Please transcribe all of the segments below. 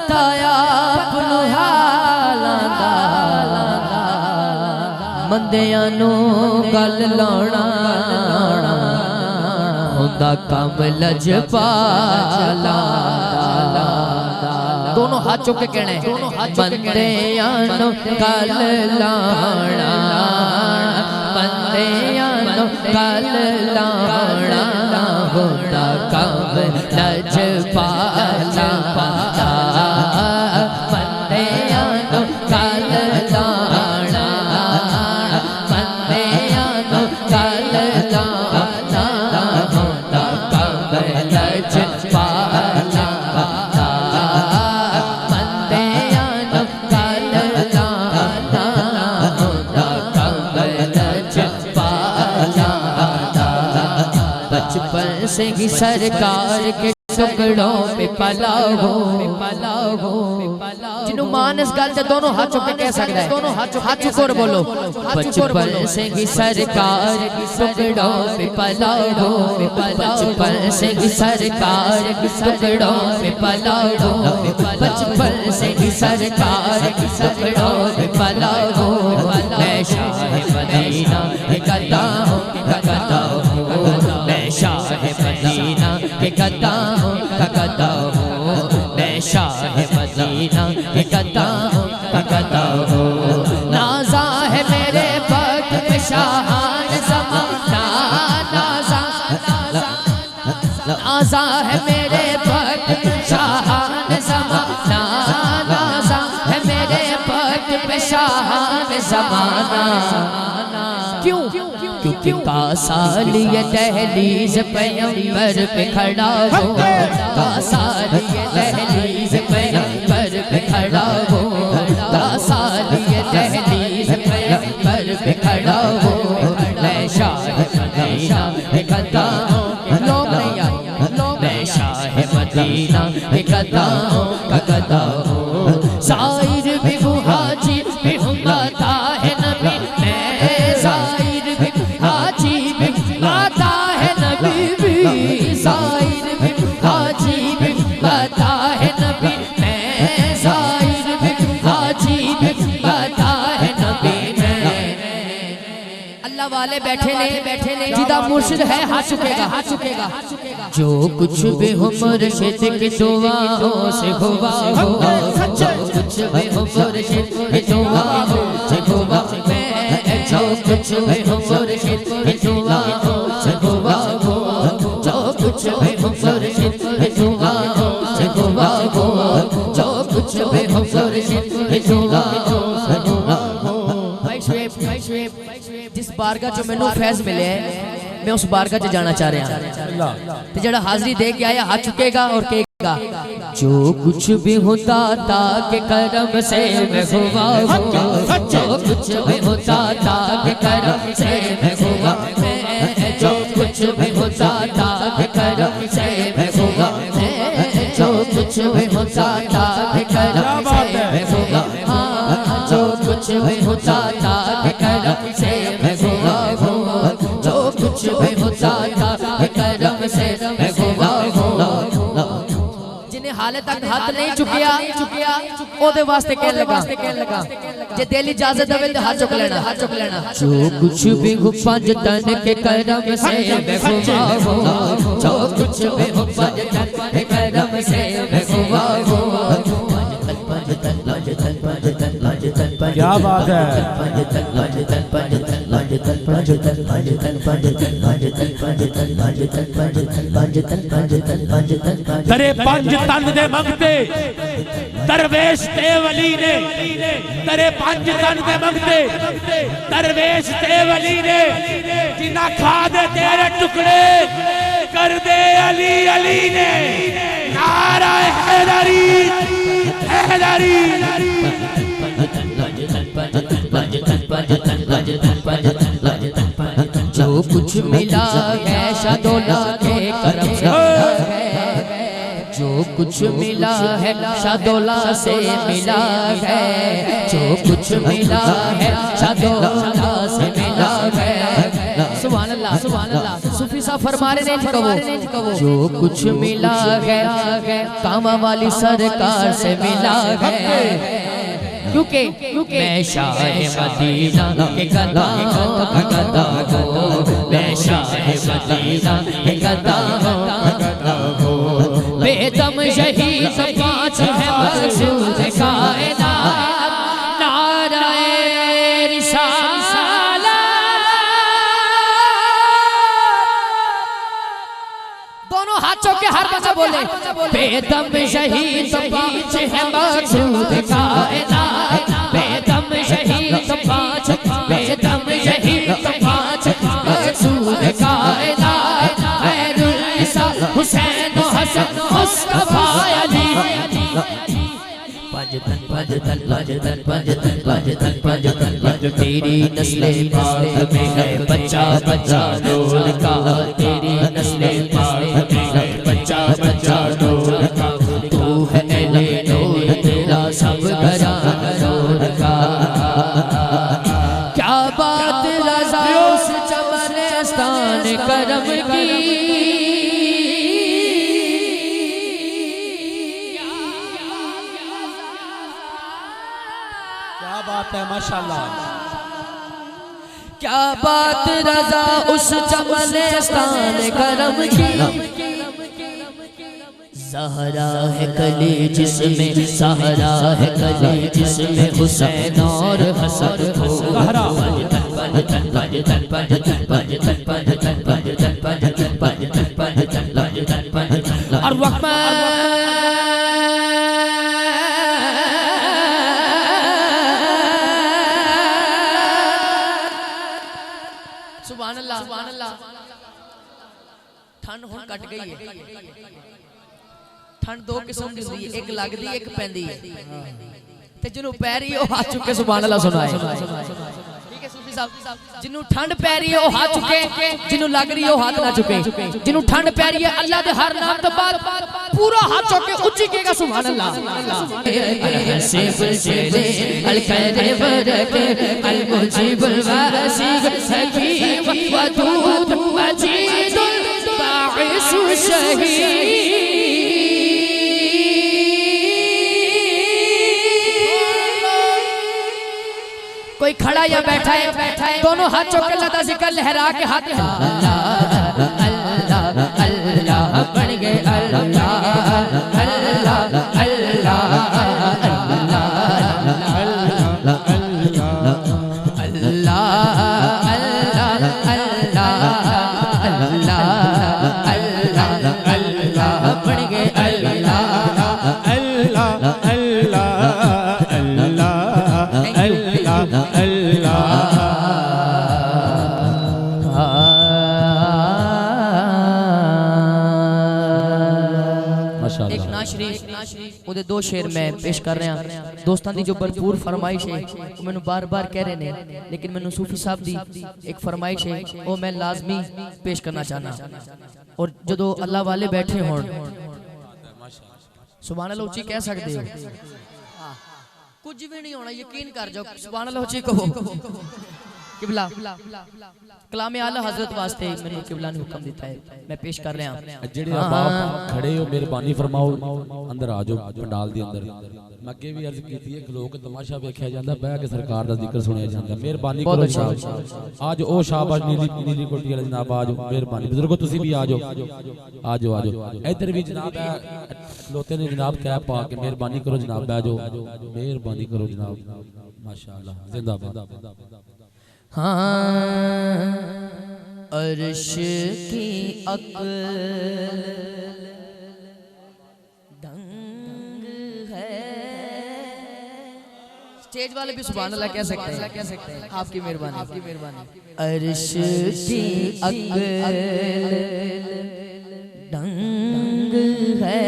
पता आप नू हालां दा मंदियां नू गल लाउणा हुंदा कम लजपाला। दोनों हाथ चुक के कहना है बंदियां नू गल लाउणा बंदियां नू गल लाउणा हुंदा कम लजपाला। बंदियां नू गल लाउणा बंदियां नू गल लाउणा हुंदा कम लजपाला। बंदियां नू गल लाउणा हुंदा कम लजपाला। बचपन से ही सरकार के टुकड़ों पे पला हो जिन्हों मानस गल ते दोनों हाथ चुक के कह सकता है। दोनों हाथ चुक और बोलो बचपन से ही सरकार के टुकड़ों पे पला हो बचपन से ही सरकार के टुकड़ों पे पला हो बचपन से ही सरकार के टुकड़ों पे पला हो। मैं शाह मदीना के गदा हूँ मैं शाह मदीना के गदा हूँ मैं शाह मदीना के गदा हूँ। नाज़ा है मेरे वक्त में शाहान ज़माना नाज़ा है मेरे वक्त में शाहान ज़माना नाज़ा है मेरे वक्त में शाहान ज़माना। क्यों क्योंकि कासाल ये दहलीज पैगंबर पे खड़ा हो कासाल ये दहलीज पैगंबर पे खड़ा हो कासाल ये दहलीज पैगंबर पे खड़ा हो। मैं शाह मदीना के गदा हूँ मैं शाह मदीना के गदा हूँ। साइर भी हूँ हाजी भी हूँ गाता है नबी मैं साइर भी हाजी भी गाता है नबी भी साइर भी हाजी भी गाता है नबी मैं साइर भी हाजी भी गाता है नबी मैं। अल्लाह वाले बैठे ने जिदा मुर्शिद है हाथ चुकेगा जो कुछ भी हो मुर्शिद की दुआओं से हुआ हो जो कुछ भी हो मुर्शिद की दुआओं से हुआ मैं जो कुछ भी हो मुर्शिद की दुआओं से हुआ हो जो कुछ भी हो मुर्शिद की दुआओं से हुआ हो जो कुछ भी हो मुर्शिद की दुआओं से हुआ हो। भाई शुएब जिस बारगाह जो मैनू फैज मिले है मैं उस बारगाह च जाना चाह रहा ते जड़ा हाजरी दे के आया हाथ चुकेगा और कहेगा जो कुछ भी होता था के करम से मैं हुआ हूँ जो कुछ भी होता था के करम से मैं हुआ मैं जो कुछ भी होता था के करम से मैं हुआ मैं जो कुछ भी होता था के करम से मैं हुआ जो कुछ भी होता था के करम से मैं हुआ हूँ जो कुछ भी होता था के करम से मैं हुआ हूँ। जिन्हें हाले तक हाथ नहीं चुकिया ओदे वास्ते कहन लगा जे दिल इजाजत देवे ते हाथ चुक लेना जो कुछ भी हो पंज तन के करम से मैं हुआ हूँ जो कुछ भी हो पंज तन के करम से मैं हुआ हूँ। क्या बात है तेरे पंज तन दे मंगते दरवेश ते वली ने तेरे पंज तन दे मंगते दरवेश ते वली ने जिन्ना खा दे तेरे टुकड़े कर दे अली अली ने नारा हैदरी हैदरी। जो कुछ मिला है शादोला के करम से जो कुछ मिला है शादोला से मिला है जो कुछ मिला है शादोला से मिला है। सुभान अल्लाह सुभान अल्लाह। सूफी साहब फरमा रहे ने कहो जो कुछ मिला है कामा वाली सरकार से मिला है, क्योंकि मैं शाह मदीना के गदा हूँ, मैं शाह मदीना के गदा हूँ, बेदम शहीद पाँच है मकसूद कायनात, नाराए रिसालत, दोनों हाथों के हर बच्चा बोले बेदम शहीद पाँच है मकसूद कायनात, बेदम शहीद पाँच, बेदम शहीद पाँच मकसूद कायनात, हुसैन हसन मुस्तफा अली, पंजतन पंजतन पंजतन पंजतन पंजतन पंजतन पंज, तेरी नस्ले पाक में है बच्चा बच्चा नूर का, तेरी नस्ले पाक में है बच्चा बच्चा नूर का, तू है अहले नूर तेरा सब घराना नूर का, क्या बात रज़ा उस चमनस्तान करम की, बात है माशाल्लाह, क्या बात रज़ा उस चमनस्तान करम की, ज़हरा है कली जिसमें, ज़हरा है कली जिसमें हुसैन और हसन हो, और वक्त ठंड हुण कट गई है, ठंड दो किस्म की होती है, एक लगदी एक पैंदी है, ते जिन्हों पै रही है वो हाथ चुके सुभान अल्लाह सुनाए, ठीक है सूफी साहब, जिन्हों ठंड पै रही है वो हाथ चुके, जिन्हों लग रही है वो हाथ ना चुके, जिन्हों ठंड पै रही है अल्लाह दे हर नाम तो बाद पूरा हाथ चुके उच्ची कहेगा सुभान अल्लाह, हसीब शेरे अल खैर बरक अल मुजीब वासिक हकीम वदूद मजीद बाइस शहीद, कोई खड़ा या बैठा है, दोनों हाथ चौके लता जिक्र लहरा के हाथ, अल्लाह अल्लाह अल्लाह बन गए, अल्लाह अल्लाह अल्लाह ਉਹਦੇ दो शेर मैं पेश कर रहा, दोस्तों की जो भरपूर फरमाइश है वो मैंने बार बार कह रहे हैं, लेकिन मैंने सूफी साहब की एक फरमाइश है वो मैं लाजमी पेश करना चाहना, और जो अल्लाह वाले बैठे हों सुभान अल्लाह उच्ची कह सकते हो, कुछ भी नहीं होना यकीन कर जाओ, सुभान अल्लाह उच्ची कहो, किबला कलामे आला हजरत वास्ते मैंने किबला ने हुक्म दिता है, मैं पेश कर रहा हूं, जेड़े बाप खड़े हो मेहरबानी फरमाओ अंदर आ जाओ पंडाल दे अंदर, मैं अगे भी अर्ज कीती है लोग तमाशा वेखिया जांदा, बह के सरकार दा जिक्र सुनिया जांदा, मेहरबानी करो आज ओ शाबाश नीली कोटी वाले जनाब आ जाओ, मेहरबानी बुजुर्गो तुसी भी आ जाओ आ जाओ आ जाओ, इधर भी जनाब लोते ने जनाब कैप पा के मेहरबानी करो जनाब आ जाओ, मेहरबानी करो जनाब माशाअल्लाह जिंदाबाद, हाँ अर्श की अक्ल दंग है, स्टेज वाले भी सुभान अल्लाह कह सकते हैं, आपकी मेहरबानी, आपकी मेहरबानी, अर्श की अक्ल दंग है,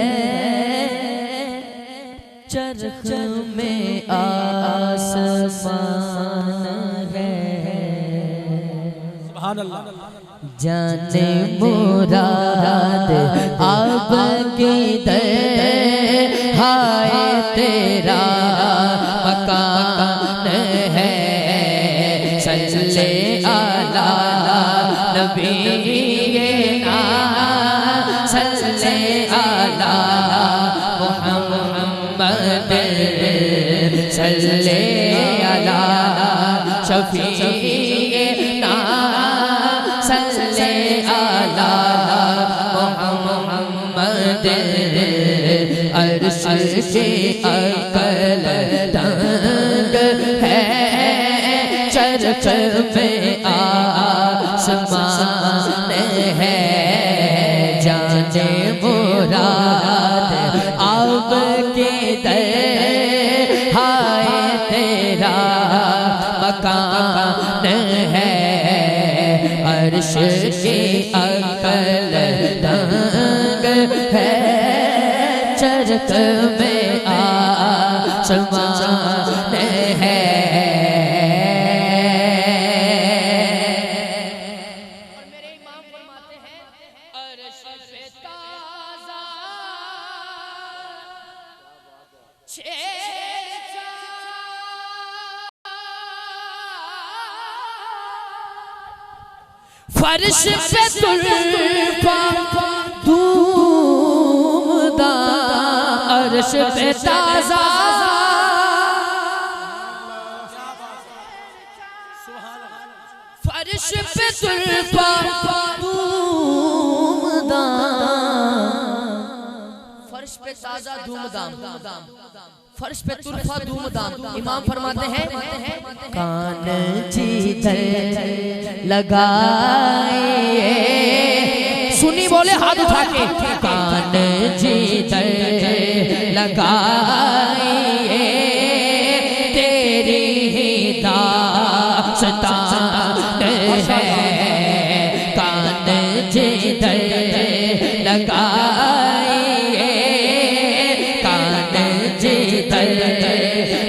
चरख में आसमान है, जाने मुराद अब की दर हाय तेरा मकान है, सल्ले अला नबी सल्ले अला शफीना सल्ले अला मुहम्मद अर्श से अकल तंग है चरख में आसमान है जाने मुराद अब के दर हाय तेरा मकान है अर्श के अकल तंग है चरख में आसमान है। फर्श पे तुल्फा धूमदार अर्श पे ताज़ा फर्श पे तुल्फा धूमदार फर्श पे ताज़ा धूमदाम फर्श पे तुल्फा धूमदाम। इमाम फरमाते हैं कान जिधर लगाए सुनी बोले हाथ उठा के कान जिधर लगाए तेरी ही दास्तान है कान जिधर लगाए कान जिधर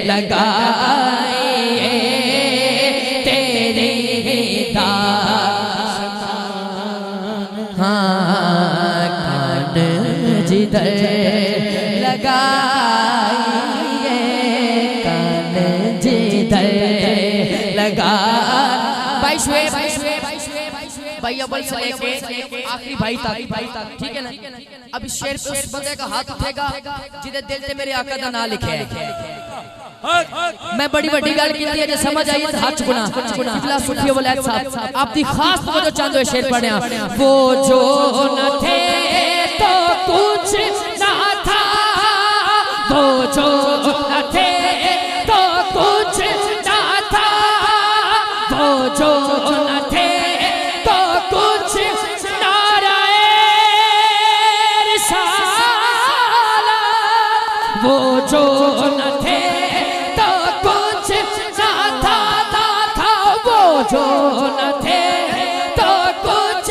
लगाए तेरी ही कान जिधर लगाए कान जिधर लगा भाई अव्वल से लेके आखिरी भाई तक ठीक है ना। अब इस शेर पे उस बंदे का हाथ उठेगा जिधर दिल से मेरे आका दा नाम लिखे है। मैं बड़ी बड़ी गल की है जो समझ आई तो हाथ चुकना किबला सुखी वलैद साहब आपकी खास तवज्जो चाहते हुए शेर पढ़िया वो जो न थे तो कुछ ना था वो जो न थे तो कुछ ना था वो जो न थे तो कुछ नाराए रिसालत वो जो न थे जो न थे तो कुछ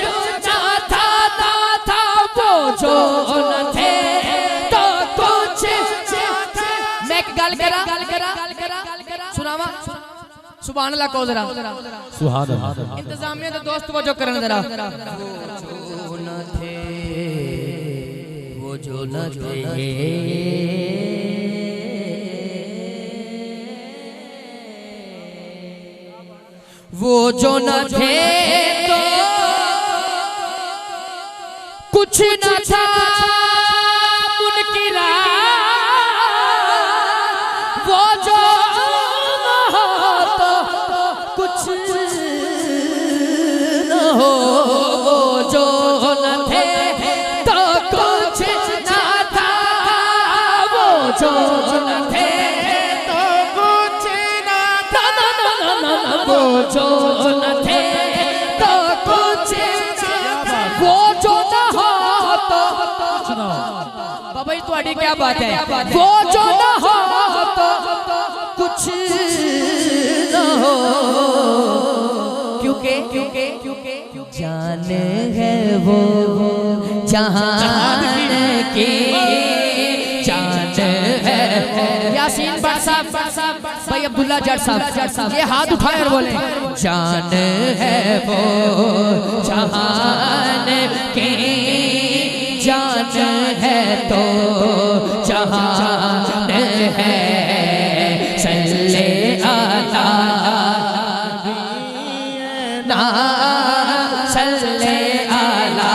ना था वो जो न थे तो कुछ मैं एक गल करा सुनावा सुभान अल्लाह को जरा सुभान अल्लाह इंतजामिया के दोस्त वो जो करन जरा वो जो न थे वो जो न थे तो कुछ न था मुनकिरा वो जो न हो तो कुछ न हो वो जो न थे तो कुछ न था वो जो न थे तो कुछ न था वो जो न थे तो कुछ वो जो न हो तो बाबा जी तुम्हारी क्या बात है वो जो न हो तो कुछ न हो क्योंकि जान है वो जहान की जान है यासीन भट्ट साहब भाई अब्दुल्ला जट साहब ये हाथ उठाए और बोले जान है वो जहान की जान है तो जहान है सल्ले अला ना सल्ले अला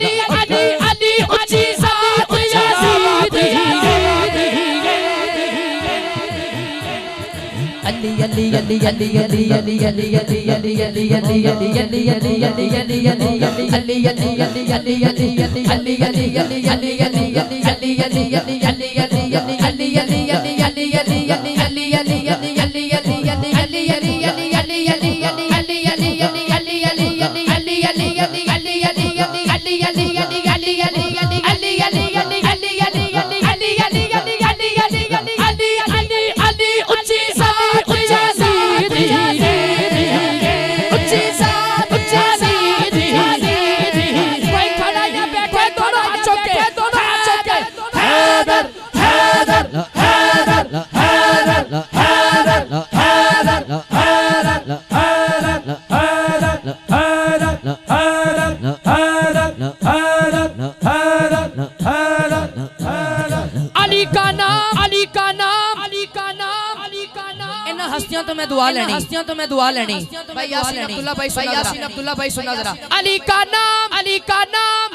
हस्तियां तो मैं दुआ लेनी भाई यासीन अब्दुल्ला भाई सुना जरा। अली का नाम अली का नाम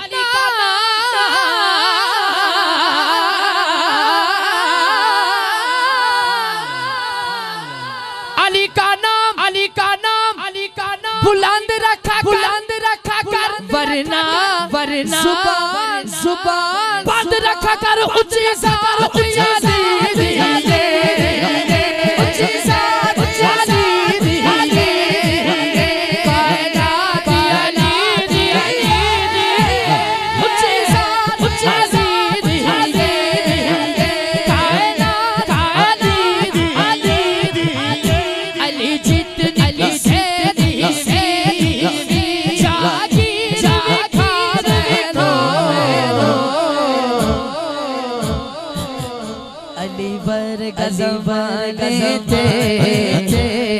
अली का नाम अली का नाम बुलंद रखा कर वरना जुबान बंद रखा कर ऊंची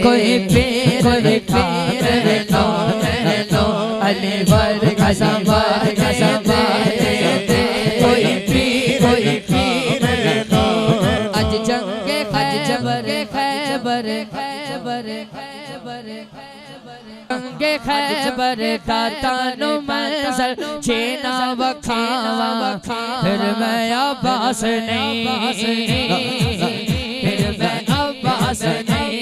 कोई पेर अली वर कोई पीर अज जंगे खैबर जंगे खैबर का तानु मंजर छेना वखावा फिर मैं अब्बास नहीं फिर मैं अब्बास नहीं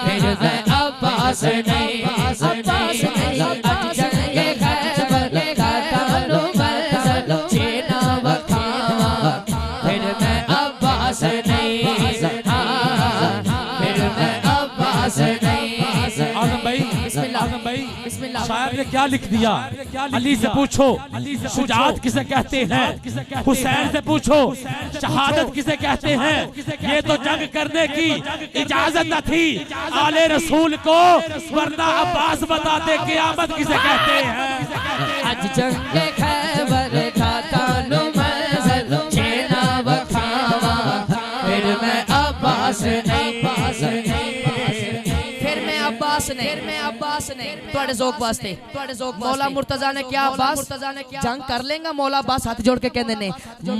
फिर मैं अब्बास नहीं जंगे खैबर का तानु मंजर छेना वखावा फिर मैं अब्बास नहीं फिर मैं अब्बास नहीं। आजम भाई शायर ने क्या लिख दिया? अली से पूछो शुजाअत किसे कहते हैं, हुसैन से पूछो शहादत किसे कहते हैं। ये तो जंग करने की इजाजत न थी आले रसूल को, वरना अब्बास बताते क़यामत किसे कहते हैं। आज जंगे खैबर का तानु मंजर छेना वखावा फिर मैं अब्बास नहीं ਤੁਹਾਡੇ ਜ਼ੋਕ ਵਾਸਤੇ मौला मुर्तजा ने क्या अब्बास जंग कर लेगा। मौला अब्बास हाथ जोड़ के कहते ने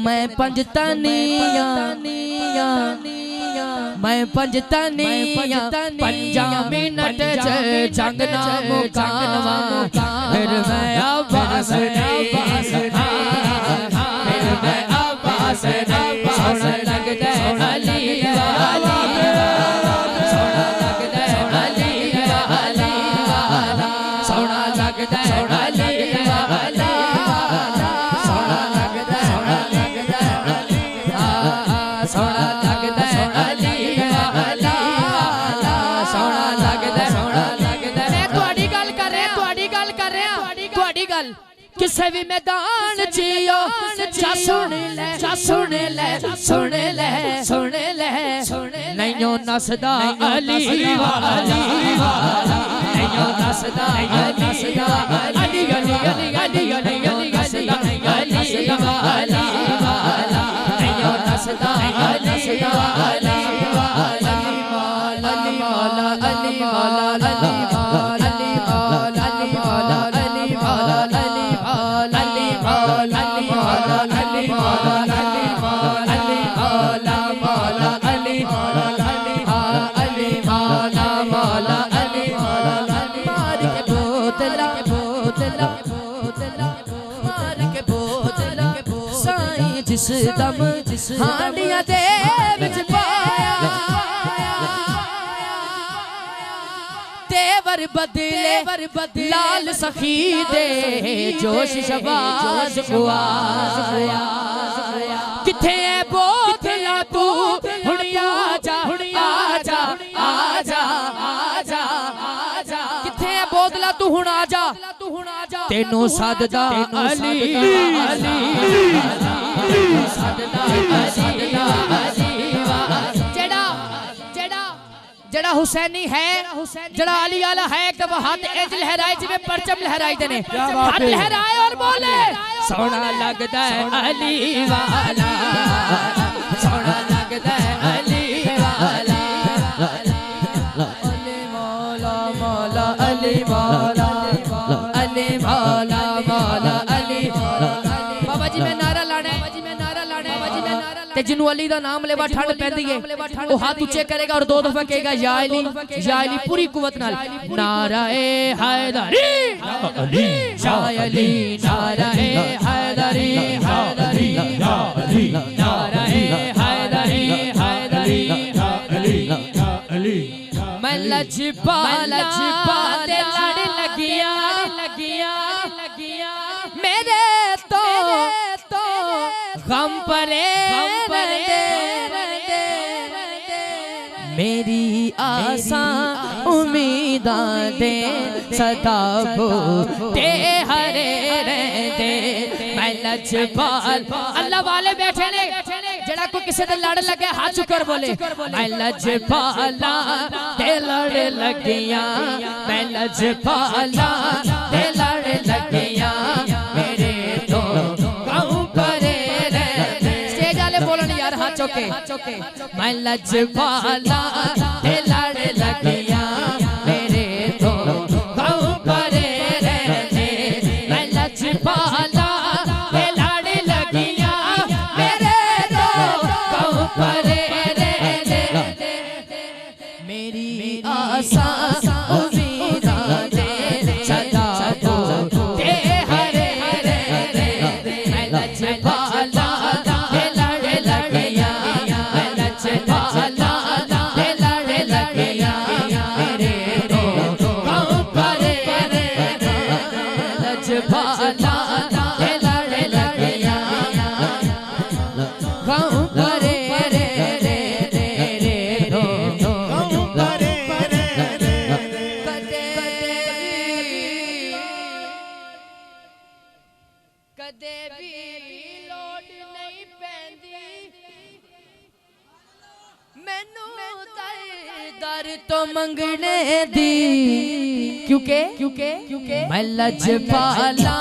मैं पंजतनिया पंजा मिनट जंग ना मुकावा फिर मैं अब्बास नहीं फिर मैं अब्बास नहीं सोना लगता है अली किसे भी मैदान जियो सुन ले नहीं नसदा अली वाला नहीं नसदा अली वाला अली नसदा अली वाला नहीं नसदा अली वाला जिस दम हांडियां दे विच पाया बदले लाल सखी दे जोश शबाज गुआया किथे है बोतला तू हुण आजा आजा आजा आजा आजा किथे है बोतला तू हुण आजा तेनू सददा अली अली सददा अली जड़ा हुसैनी है जड़ा अली वाला है कि वो हाथ एज लहराए जिਵੇਂ परचम लहराए देने हाथ लहराए और बोले सोना लगदा है अली वाला सोना लगदा है अली वाला अली मौला मौला अली मौला अली मौला मौला अली बाबा जी मैं नारा लाना है ते जिन्नू अली दा नाम लेवा ठंड पैंदी है वो हाथ ऊंचे करेगा और 2 दफा कहेगा या अली पूरी कुवत नाल नाराए हैदरी अली या अली नाराए हैदरी हैदरी या अली नाराए हैदरी हैदरी या अली या अली मैं लजपा दे लड़ लगिया मेरे तो गम परे मेरी आसा उम्मीदा दे सदा ते हरे रहते मैं लजपाल अल्लाह वाले बैठे ने जड़ा को किसी दे लड़ लगे हाथ चुकर बोले मैं लजपाला ते लड़ लगिया मैं लजपाला ते लड़ लगिया मेरे तो कहूं परे स्टेज वाले बोलन यार हाथ चौके मैं लजपाला ते लड़ लगिया मेरे तो कहूं परे रहते मैं लजपाला ते लड़ लगिया मेरे तो कहूं परे रहते मेरी आसा उम्मीदा दे सदा ते हरे रहते मैं लजपाला ते लड़ लगिया मैं लजपाला ते लड़ लगिया मेरे तो कहूं परे लजपाला ते लड़ लगिया कहूं परे कदे भी लोड नहीं पैंदी मैनू दर तो मंगने दी क्योंकि मैं लजपाला